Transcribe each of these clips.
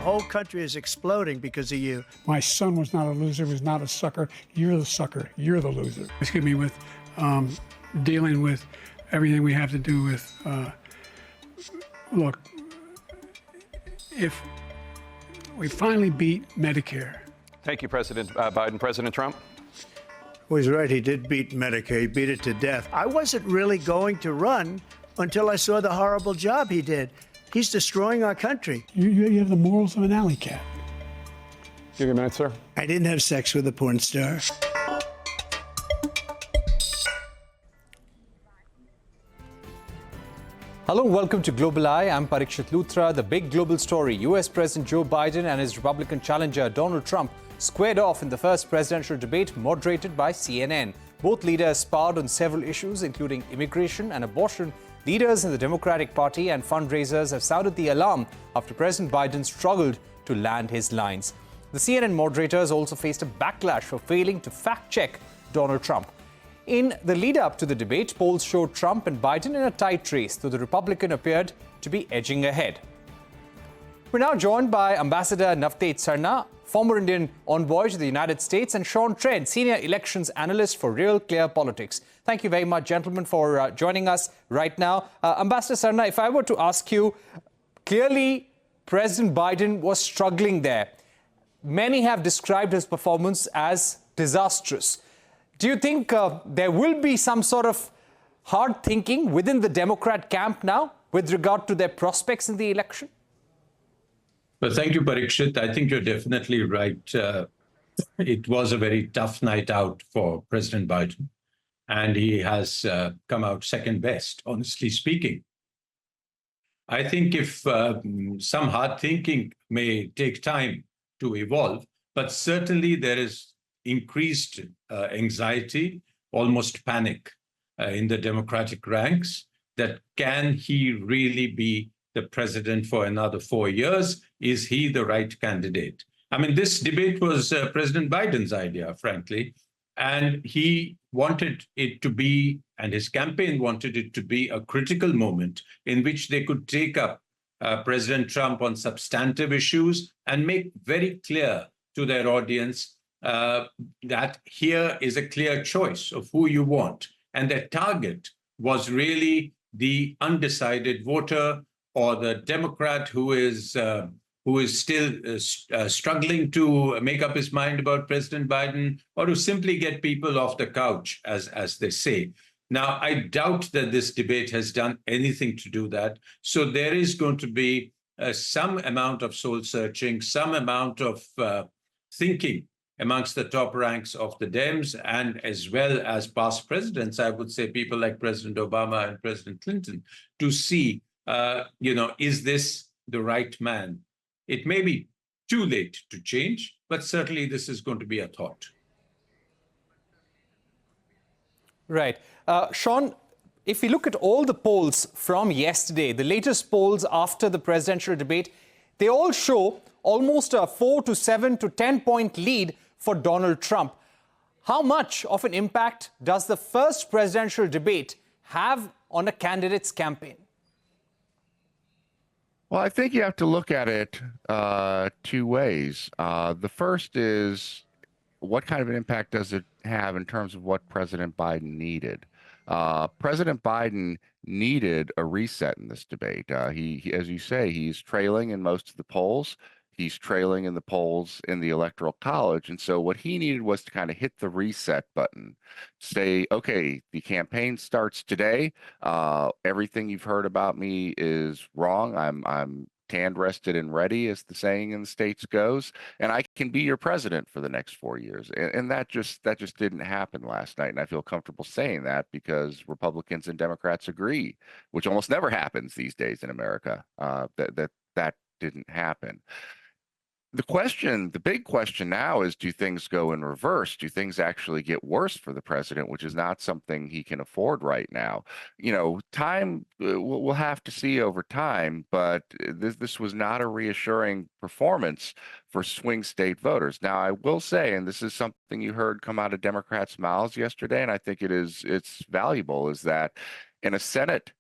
whole country is exploding because of you. My son was not a loser, was not a sucker. You're the sucker. You're the loser. Excuse me, with dealing with everything we have to do with, look, if we finally beat Medicare. Thank you, President Biden. President Trump? Well, he's right. He did beat Medicare. He beat it to death. I wasn't really going to run until I saw the horrible job he did. He's destroying our country. You have the morals of an alley cat. Give you a minute, sir. I didn't have sex with a porn star. Hello, welcome to Global Eye. I'm Parikshit Luthra. The big global story: U.S. President Joe Biden and his Republican challenger Donald Trump squared off in the first presidential debate moderated by CNN. Both leaders sparred on several issues, including immigration and abortion. Leaders in the Democratic Party and fundraisers have sounded the alarm after President Biden struggled to land his lines. The CNN moderators also faced a backlash for failing to fact-check Donald Trump. In the lead-up to the debate, polls showed Trump and Biden in a tight race, though the Republican appeared to be edging ahead. We're now joined by Ambassador Navteej Sarna, former Indian envoy to the United States, and Sean Trent, senior elections analyst for Real Clear Politics. Thank you very much, gentlemen, for joining us right now. Ambassador Sarna, if I were to ask you, clearly President Biden was struggling there. Many have described his performance as disastrous. Do you think there will be some sort of hard thinking within the Democrat camp now with regard to their prospects in the election? Well, thank you, Parikshit. I think you're definitely right. It was a very tough night out for President Biden, and he has come out second best, honestly speaking. I think if some hard thinking may take time to evolve, but certainly there is increased anxiety, almost panic in the Democratic ranks, that can he really be the president for another 4 years? Is he the right candidate? I mean, this debate was President Biden's idea, frankly, and he wanted it to be, and his campaign wanted it to be, a critical moment in which they could take up President Trump on substantive issues and make very clear to their audience that here is a clear choice of who you want. And their target was really the undecided voter or the Democrat who is still struggling to make up his mind about President Biden, or to simply get people off the couch, as they say. Now, I doubt that this debate has done anything to do that. So there is going to be some amount of soul searching, some amount of thinking amongst the top ranks of the Dems, and as well as past presidents, I would say people like President Obama and President Clinton, to see, is this the right man? It may be too late to change, but certainly this is going to be a thought. Right. Sean, if we look at all the polls from yesterday, the latest polls after the presidential debate, they all show almost a 4 to 7 to 10 point lead for Donald Trump. How much of an impact does the first presidential debate have on a candidate's campaign? Well, I think you have to look at it two ways. The first is, what kind of an impact does it have in terms of what President Biden needed? President Biden needed a reset in this debate. He, as you say, he's trailing in most of the polls. He's trailing in the polls in the Electoral College. And so what he needed was to kind of hit the reset button, say, okay, the campaign starts today. Everything you've heard about me is wrong. I'm tanned, rested, and ready, as the saying in the States goes, and I can be your president for the next 4 years. And that just didn't happen last night. And I feel comfortable saying that because Republicans and Democrats agree, which almost never happens these days in America, that didn't happen. The big question now is, do things go in reverse? Do things actually get worse for the president, which is not something he can afford right now? Time, we'll have to see over time, but this was not a reassuring performance for swing state voters. Now, I will say, and this is something you heard come out of Democrats' mouths yesterday, and I think it's valuable, is that in a Senate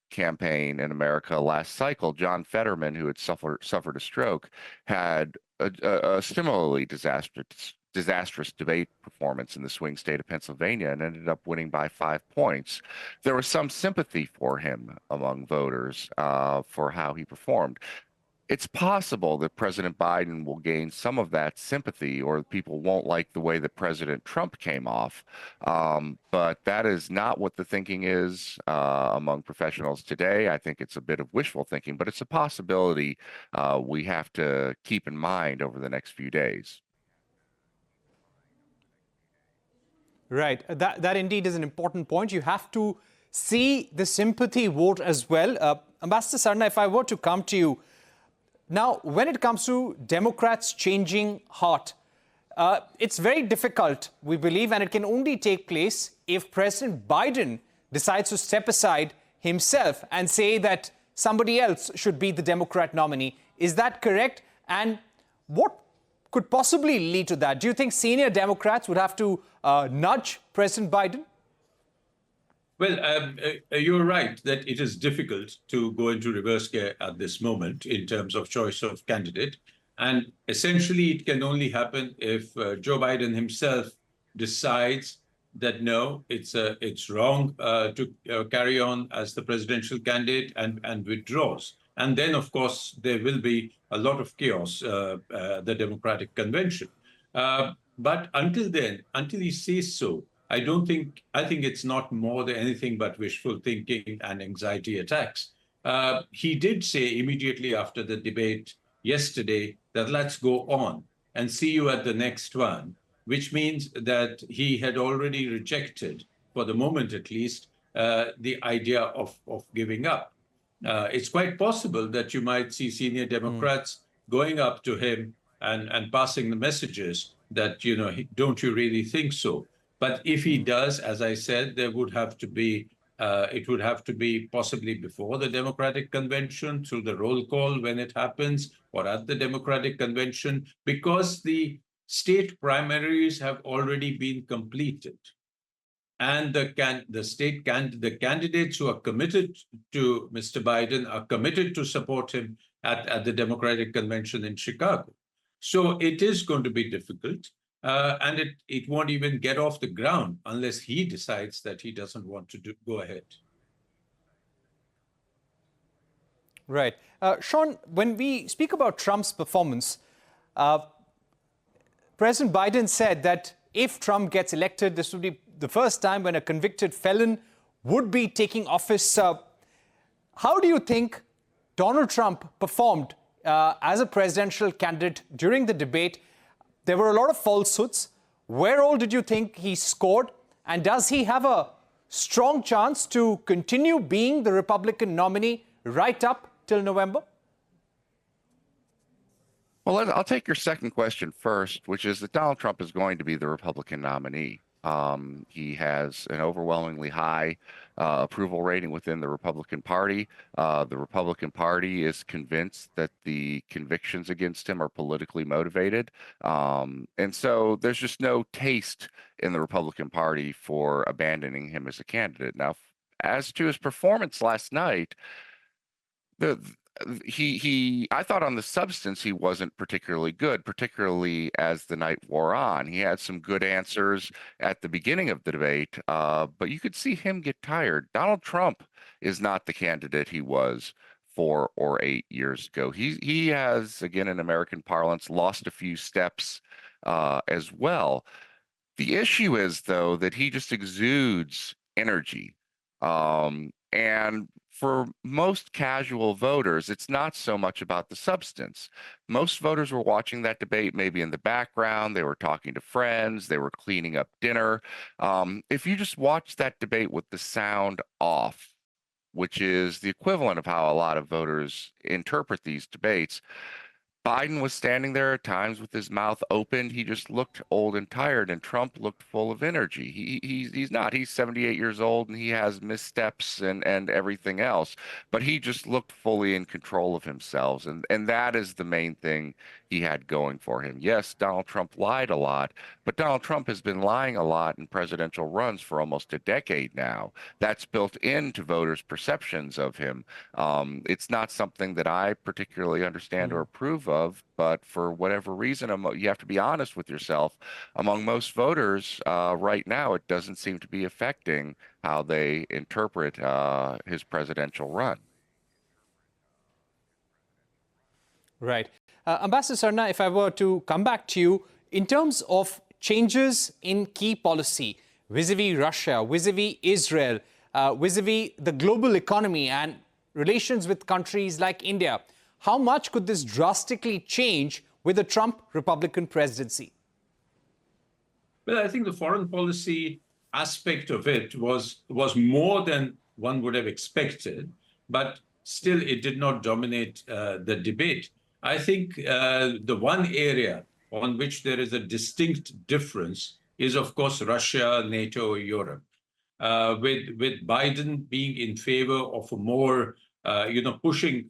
campaign in America last cycle, John Fetterman, who had suffered a stroke, had a similarly disastrous debate performance in the swing state of Pennsylvania and ended up winning by 5 points. There was some sympathy for him among voters for how he performed. It's possible that President Biden will gain some of that sympathy, or people won't like the way that President Trump came off. But that is not what the thinking is among professionals today. I think it's a bit of wishful thinking, but it's a possibility we have to keep in mind over the next few days. Right. That indeed is an important point. You have to see the sympathy vote as well. Ambassador Sarna, if I were to come to you, now, when it comes to Democrats changing heart, it's very difficult, we believe, and it can only take place if President Biden decides to step aside himself and say that somebody else should be the Democrat nominee. Is that correct? And what could possibly lead to that? Do you think senior Democrats would have to nudge President Biden? Well, you're right that it is difficult to go into reverse gear at this moment in terms of choice of candidate. And essentially, it can only happen if Joe Biden himself decides that, no, it's wrong to carry on as the presidential candidate and withdraws. And then, of course, there will be a lot of chaos, the Democratic convention. But until then, until he says so, I think it's not more than anything but wishful thinking and anxiety attacks. He did say immediately after the debate yesterday that let's go on and see you at the next one, which means that he had already rejected, for the moment at least, the idea of giving up. It's quite possible that you might see senior Democrats going up to him and passing the messages that, don't you really think so? But if he does, as I said, there would have to be, it would have to be possibly before the Democratic convention, through the roll call when it happens, or at the Democratic convention, because the state primaries have already been completed. And the candidates who are committed to Mr. Biden are committed to support him at the Democratic convention in Chicago. So it is going to be difficult. And it won't even get off the ground unless he decides that he doesn't want to go ahead. Right. Sean, when we speak about Trump's performance, President Biden said that if Trump gets elected, this would be the first time when a convicted felon would be taking office. How do you think Donald Trump performed as a presidential candidate during the debate? There were a lot of falsehoods. Where all did you think he scored? And does he have a strong chance to continue being the Republican nominee right up till November? Well, I'll take your second question first, which is that Donald Trump is going to be the Republican nominee. He has an overwhelmingly high approval rating within the Republican Party. The Republican Party is convinced that the convictions against him are politically motivated. And so there's just no taste in the Republican Party for abandoning him as a candidate. Now, as to his performance last night, I thought on the substance he wasn't particularly good, particularly as the night wore on. He had some good answers at the beginning of the debate, but you could see him get tired. Donald Trump is not the candidate he was 4 or 8 years ago. He has, again, in American parlance, lost a few steps as well. The issue is, though, that he just exudes energy. And for most casual voters, it's not so much about the substance. Most voters were watching that debate maybe in the background. They were talking to friends. They were cleaning up dinner. If you just watch that debate with the sound off, which is the equivalent of how a lot of voters interpret these debates, Biden was standing there at times with his mouth open. He just looked old and tired, and Trump looked full of energy. He's not. He's 78 years old, and he has missteps and everything else. But he just looked fully in control of himself, and that is the main thing he had going for him. Yes, Donald Trump lied a lot, but Donald Trump has been lying a lot in presidential runs for almost a decade now. That's built into voters' perceptions of him. It's not something that I particularly understand or approve of, but for whatever reason, you have to be honest with yourself. Among most voters right now, it doesn't seem to be affecting how they interpret his presidential run. Right. Ambassador Sarna, if I were to come back to you, in terms of changes in key policy vis-a-vis Russia, vis-a-vis Israel, vis-a-vis the global economy and relations with countries like India, how much could this drastically change with the Trump Republican presidency? Well, I think the foreign policy aspect of it was more than one would have expected, but still it did not dominate the debate. I think the one area on which there is a distinct difference is, of course, Russia, NATO, Europe. With Biden being in favor of a more, pushing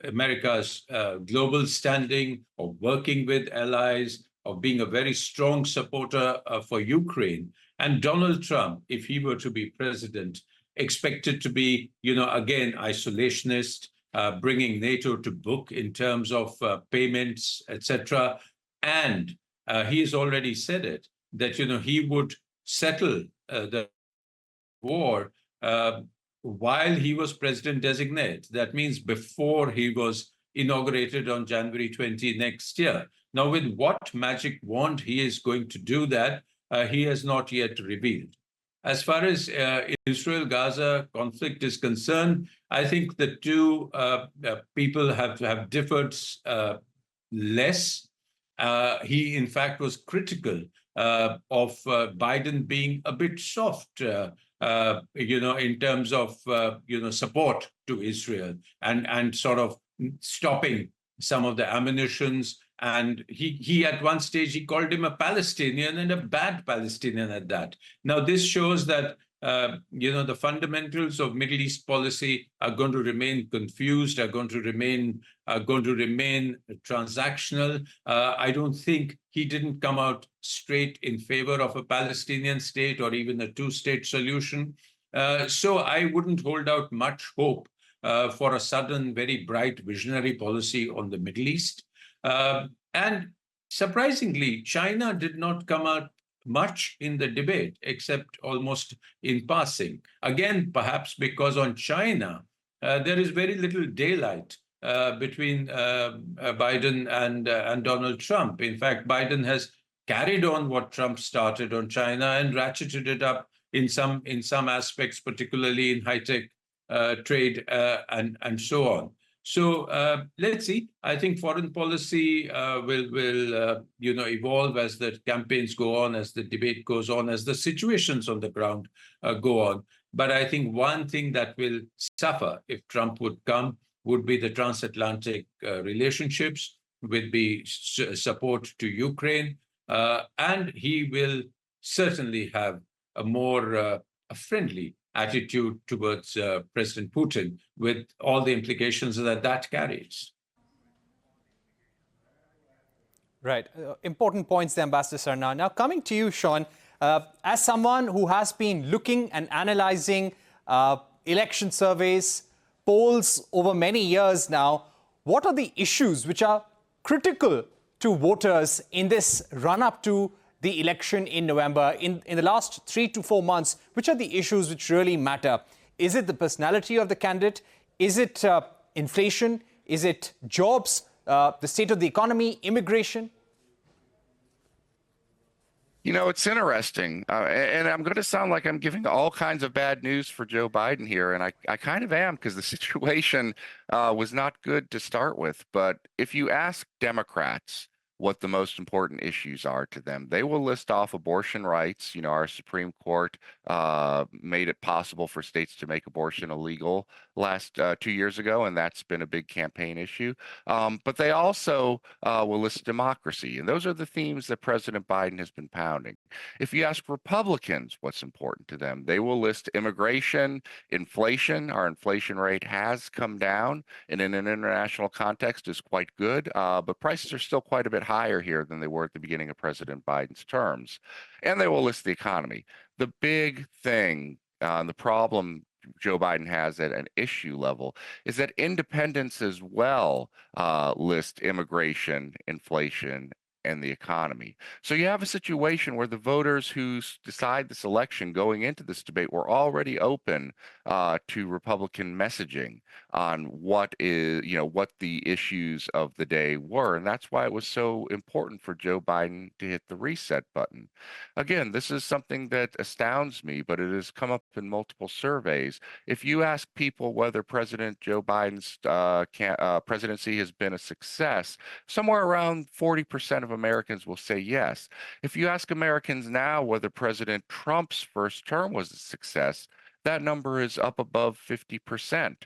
America's global standing, of working with allies, of being a very strong supporter for Ukraine. And Donald Trump, if he were to be president, expected to be, again, isolationist, bringing NATO to book in terms of payments, etc. And he has already said it, that, he would settle the war while he was president designate. That means before he was inaugurated on January 20 next year. Now, with what magic wand he is going to do that, he has not yet revealed. As far as Israel-Gaza conflict is concerned, I think the two people have differed less. He, in fact, was critical of Biden being a bit soft, in terms of, support to Israel and sort of stopping some of the ammunitions. And he at one stage, he called him a Palestinian and a bad Palestinian at that. Now, this shows that, the fundamentals of Middle East policy are going to remain confused, are going to remain transactional. I don't think he didn't come out straight in favor of a Palestinian state or even a two-state solution. So I wouldn't hold out much hope for a sudden, very bright, visionary policy on the Middle East. And surprisingly, China did not come out much in the debate, except almost in passing. Again, perhaps because on China, there is very little daylight between Biden and Donald Trump. In fact, Biden has carried on what Trump started on China and ratcheted it up in some aspects, particularly in high-tech trade and so on. So let's see. I think foreign policy will evolve as the campaigns go on, as the debate goes on, as the situations on the ground go on. But I think one thing that will suffer if Trump would come would be the transatlantic relationships, with the support to Ukraine, and he will certainly have a more a friendly attitude towards President Putin, with all the implications that carries. Right. Important points there, Ambassador Sarna. Now, coming to you, Sean, as someone who has been looking and analyzing election surveys, polls over many years now, what are the issues which are critical to voters in this run-up to the election in November? In the last 3 to 4 months, which are the issues which really matter? Is it the personality of the candidate? Is it inflation? Is it jobs, the state of the economy, immigration? It's interesting, and I'm going to sound like I'm giving all kinds of bad news for Joe Biden here, and I kind of am, because the situation was not good to start with. But if you ask Democrats what the most important issues are to them, they will list off abortion rights. Our Supreme Court made it possible for states to make abortion illegal. last 2 years ago, and that's been a big campaign issue. But they also will list democracy, and those are the themes that President Biden has been pounding. If you ask Republicans what's important to them, they will list immigration, inflation. Our inflation rate has come down, and in an international context is quite good, but prices are still quite a bit higher here than they were at the beginning of President Biden's terms. And they will list the economy. The big thing, the problem Joe Biden has at an issue level is that independents as well list immigration, inflation, and the economy. So you have a situation where the voters who decide this election going into this debate were already open to Republican messaging on what the issues of the day were. And that's why it was so important for Joe Biden to hit the reset button. Again, this is something that astounds me, but it has come up in multiple surveys. If you ask people whether President Joe Biden's presidency has been a success, somewhere around 40% of Americans will say yes. If you ask Americans now whether President Trump's first term was a success, that number is up above 50%.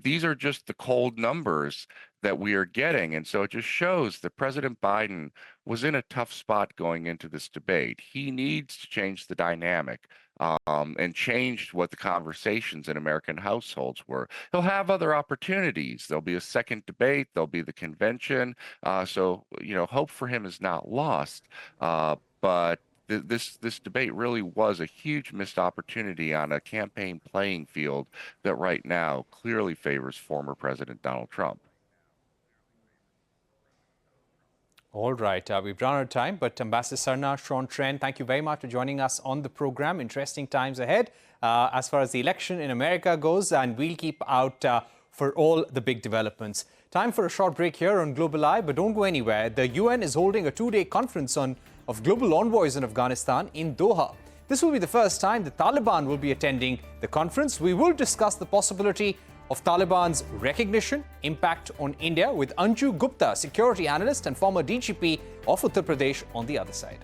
These are just the cold numbers that we are getting. And so it just shows that President Biden was in a tough spot going into this debate. He needs to change the dynamic and change what the conversations in American households were. He'll have other opportunities. There'll be a second debate. There'll be the convention. So, hope for him is not lost. But this debate really was a huge missed opportunity on a campaign playing field that right now clearly favors former President Donald Trump. All right, we've run out of time, but Ambassador Sarna, Sean Trent, thank you very much for joining us on the program. Interesting times ahead as far as the election in America goes, and we'll keep out for all the big developments. Time for a short break here on Global Eye, but don't go anywhere. The UN is holding a two-day conference of global envoys in Afghanistan in Doha. This will be the first time the Taliban will be attending the conference. We will discuss the possibility of Taliban's recognition, impact on India with Anju Gupta, security analyst and former DGP of Uttar Pradesh on the other side.